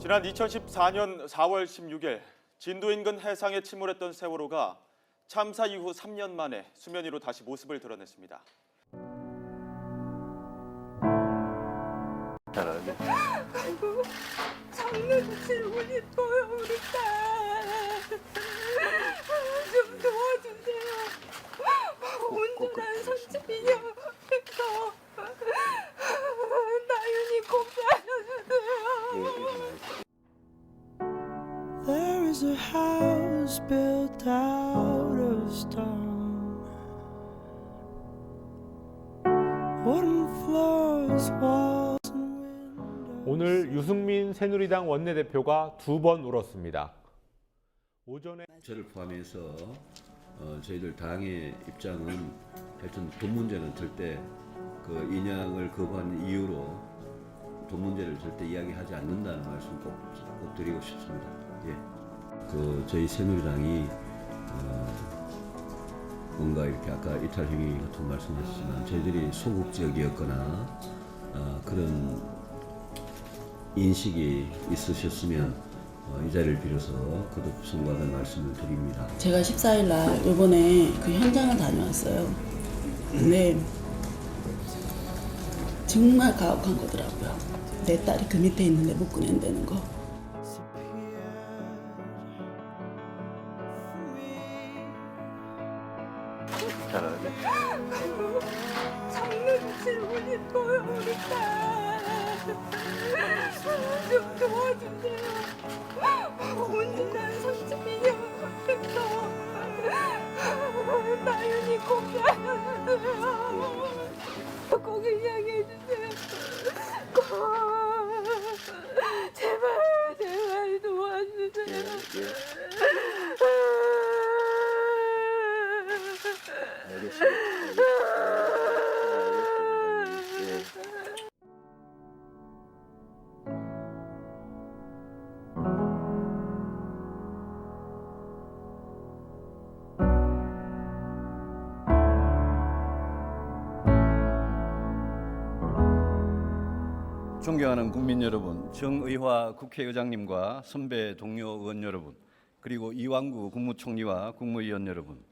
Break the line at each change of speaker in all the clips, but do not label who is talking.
지난 2014년 4월 16일 진도 인근 해상에 침몰했던 세월호가 참사 이후 3년 만에 수면 위로 다시 모습을 드러냈습니다.
아이고, 장난치고 싶어요, 우리 딸. 좀 도와주세요. 온전한 선집이요. 나윤이 꼭 살려주세요.
There is a house built out of stone, wooden floors, walls and windows.
오늘 유승민 새누리당 원내대표가 2번 울었습니다. 오전에
저를 포함해서 저희들 당의 입장은 하여튼 돈 문제는 절대 그 인양을 거부한 이유로 돈 문제를 절대 이야기하지 않는다는 말씀 꼭 드리고 싶습니다. 예. 그 저희 새누리당이 뭔가 이렇게 아까 이탈행위 같은 말씀하셨지만 저희들이 소극적이었거나 그런 인식이 있으셨으면 이 자리를 빌어서 거듭 송구하는 말씀을 드립니다.
제가 14일 날 이번에 그 현장을 다녀왔어요. 근데 정말 가혹한 거더라고요. 내 딸이 그 밑에 있는데 못 꺼낸다는 거.
아이고, 장난치고 싶어요, 우리 딸. 좀 도와주세요. 온전한 선집이요. 나윤이 꼭 살려주세요. 꼭 이야기해주세요. 꼭. 제발 도와주세요.
존경하는 국민 여러분, 정의화 국회의장님과 선배 동료 의원 여러분, 그리고 이완구 국무총리와 국무위원 여러분.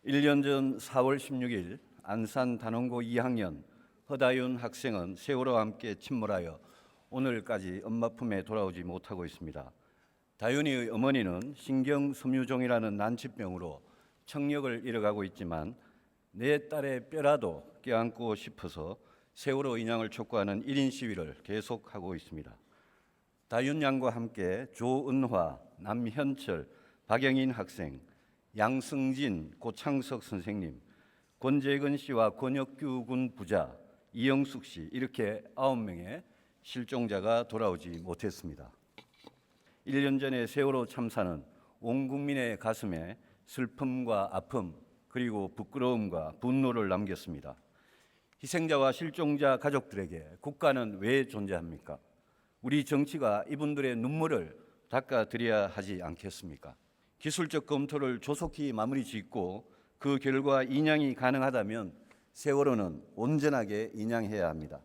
1년 전 4월 16일 안산 단원고 2학년 허다윤 학생은 세월호와 함께 침몰하여 오늘까지 엄마 품에 돌아오지 못하고 있습니다. 다윤이의 어머니는 신경섬유종이라는 난치병으로 청력을 잃어가고 있지만 내 딸의 뼈라도 껴안고 싶어서 세월호 인양을 촉구하는 1인 시위를 계속하고 있습니다. 다윤 양과 함께 조은화, 남현철, 박영인 학생, 양승진, 고창석 선생님, 권재근 씨와 권혁규 군 부자, 이영숙 씨 이렇게 9명의 실종자가 돌아오지 못했습니다. 1년 전의 세월호 참사는 온 국민의 가슴에 슬픔과 아픔 그리고 부끄러움과 분노를 남겼습니다. 희생자와 실종자 가족들에게 국가는 왜 존재합니까? 우리 정치가 이분들의 눈물을 닦아드려야 하지 않겠습니까? 기술적 검토를 조속히 마무리 짓고 그 결과 인양이 가능하다면 세월호는 온전하게 인양해야 합니다.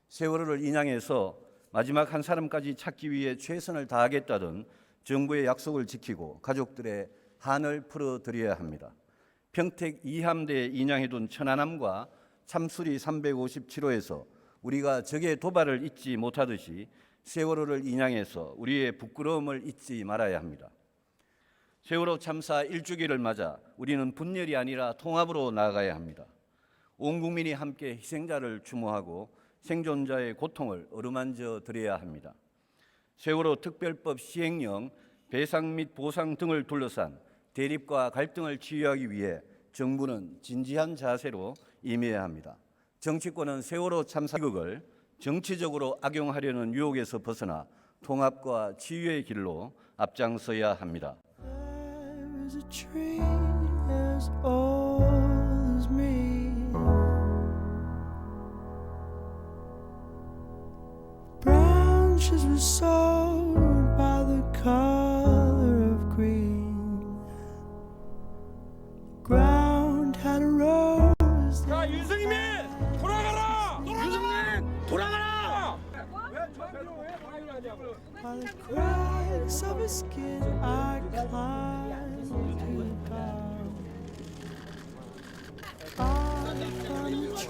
세월호를 인양해서 마지막 한 사람까지 찾기 위해 최선을 다하겠다던 정부의 약속을 지키고 가족들의 한을 풀어드려야 합니다. 평택 2함대에 인양해둔 천안함과 참수리 357호에서 우리가 적의 도발을 잊지 못하듯이 세월호를 인양해서 우리의 부끄러움을 잊지 말아야 합니다. 세월호 참사 1주기를 맞아 우리는 분열이 아니라 통합으로 나아가야 합니다. 온 국민이 함께 희생자를 추모하고 생존자의 고통을 어루만져 드려야 합니다. 세월호 특별법 시행령, 배상 및 보상 등을 둘러싼 대립과 갈등을 치유하기 위해 정부는 진지한 자세로 임해야 합니다. 정치권은 세월호 참사 비극을 정치적으로 악용하려는 유혹에서 벗어나 통합과 치유의 길로 앞장서야 합니다.
There is a tree as old as me, branches were sown by the color of green, ground had a rose.
야, 유승민 돌아가라! 유승민 돌아가라! 왜 저 배로 왜 가야 돼?
By the cracks of his skin, I climbed to the ground. Far from the trees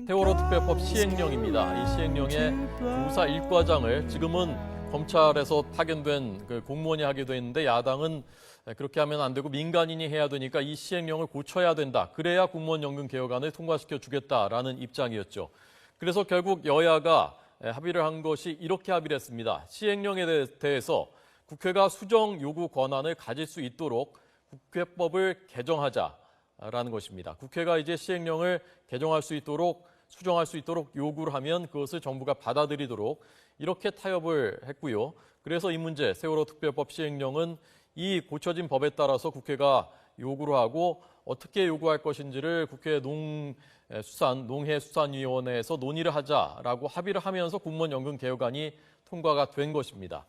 세월호 특별법 시행령입니다. 이 시행령의 조사 1과장을 지금은 검찰에서 파견된 그 공무원이 하게 되는데 야당은 그렇게 하면 안 되고 민간인이 해야 되니까 이 시행령을 고쳐야 된다. 그래야 공무원 연금 개혁안을 통과시켜 주겠다라는 입장이었죠. 그래서 결국 여야가 합의를 한 것이 이렇게 합의를 했습니다. 시행령에 대해서 국회가 수정 요구 권한을 가질 수 있도록 국회법을 개정하자라는 것입니다. 국회가 이제 시행령을 개정할 수 있도록 수정할 수 있도록 요구를 하면 그것을 정부가 받아들이도록 이렇게 타협을 했고요. 그래서 이 문제 세월호 특별법 시행령은 이 고쳐진 법에 따라서 국회가 요구를 하고 어떻게 요구할 것인지를 국회 농해수산위원회에서 논의를 하자라고 합의를 하면서 공무원 연금 개혁안이 통과가 된 것입니다.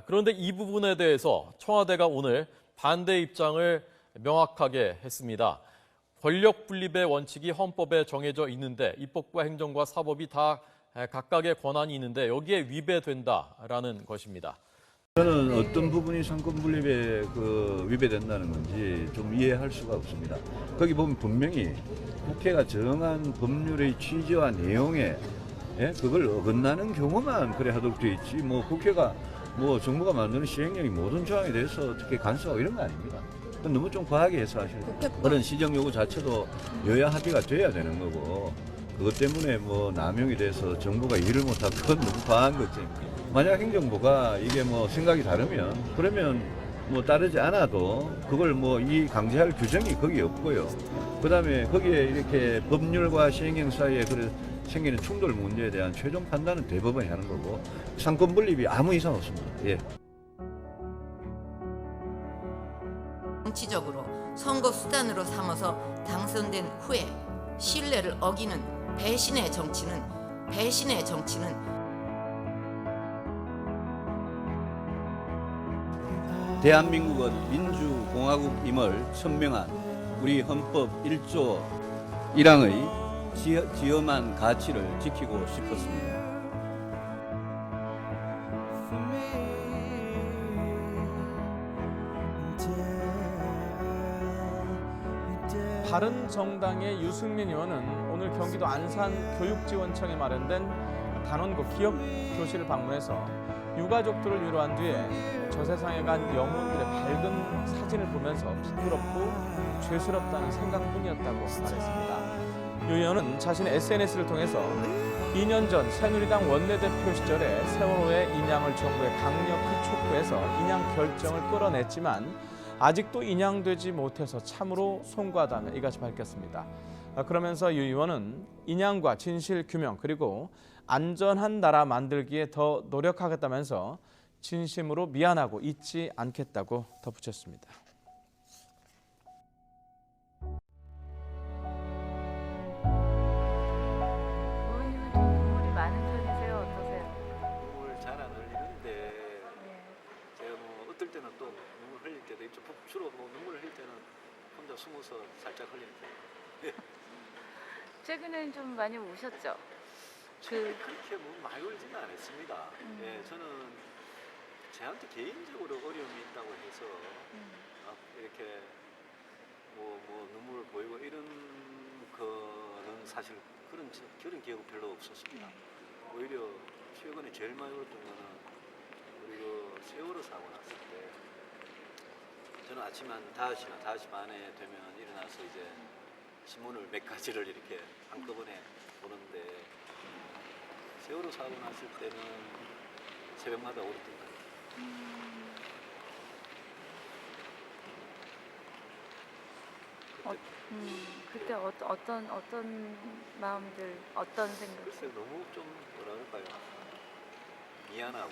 그런데 이 부분에 대해서 청와대가 오늘 반대 입장을 명확하게 했습니다. 권력 분립의 원칙이 헌법에 정해져 있는데 입법과 행정과 사법이 다 각각의 권한이 있는데 여기에 위배된다라는 것입니다.
저는 어떤 부분이 상권 분립에 위배된다는 건지 좀 이해할 수가 없습니다. 거기 보면 분명히 국회가 정한 법률의 취지와 내용에 그걸 어긋나는 경우만 그래 하도록 돼 있지. 뭐 국회가 정부가 만드는 시행령이 모든 조항에 대해서 어떻게 간섭하고 이런 거 아닙니다. 그건 너무 좀 과하게 해석하셔야 돼요. 그런 시정 요구 자체도 여야 합의가 돼야 되는 거고 그것 때문에 남용이 돼서 정부가 일을 못하고 그건 너무 과한 거지. 만약 행정부가 이게 생각이 다르면 그러면 따르지 않아도 그걸 이 강제할 규정이 거기 없고요. 그다음에 거기에 이렇게 법률과 시행령 사이에 생기는 충돌 문제에 대한 최종 판단은 대법원이 하는 거고 상권 분립이 아무 이상 없습니다. 예.
정치적으로 선거 수단으로 삼아서 당선된 후에 신뢰를 어기는 배신의 정치는
대한민국은 민주공화국임을 선명한 우리 헌법 1조 1항의 지엄한 가치를 지키고 싶었습니다.
바른정당의 유승민 의원은 오늘 경기도 안산 교육지원청에 마련된 단원고 기억교실을 방문해서 유가족들을 위로한 뒤에 저 세상에 간 영혼들의 밝은 사진을 보면서 부끄럽고 죄스럽다는 생각뿐이었다고 말했습니다. 유 의원은 자신의 SNS를 통해서 2년 전 새누리당 원내대표 시절에 세월호의 인양을 정부에 강력히 촉구해서 인양 결정을 끌어냈지만 아직도 인양되지 못해서 참으로 송구하다며 이같이 밝혔습니다. 그러면서 유 의원은 인양과 진실 규명 그리고 안전한 나라 만들기에 더 노력하겠다면서 진심으로 미안하고 잊지 않겠다고 덧붙였습니다.
부모님은 좀 눈물이 많은 편이세요? 어떠세요?
눈물 잘 안 흘리는데 제가 어떨 때는 또 눈물 흘릴 때도 있죠. 주로 눈물 흘릴 때는 혼자 숨어서 살짝 흘리는 편이에요.
최근엔 좀 많이 우셨죠?
그렇게 많이 울지는 않았습니다. 예, 저는 저한테 개인적으로 어려움이 있다고 해서 이렇게 눈물을 보이고 이런 거는 사실 그런 기억은 별로 없었습니다. 오히려 최근에 제일 많이 울었던 거는 우리 세월호 사고 났을 때 저는 아침 한 5시 반에 되면 일어나서 이제 신문을 몇 가지를 이렇게 한꺼번에 보는데 세월호 사고 났을 때는 새벽마다 울었던 것 같아요.
그때 어떤 마음들, 어떤 생각?
글쎄 너무 좀 뭐라 그럴까요? 미안하고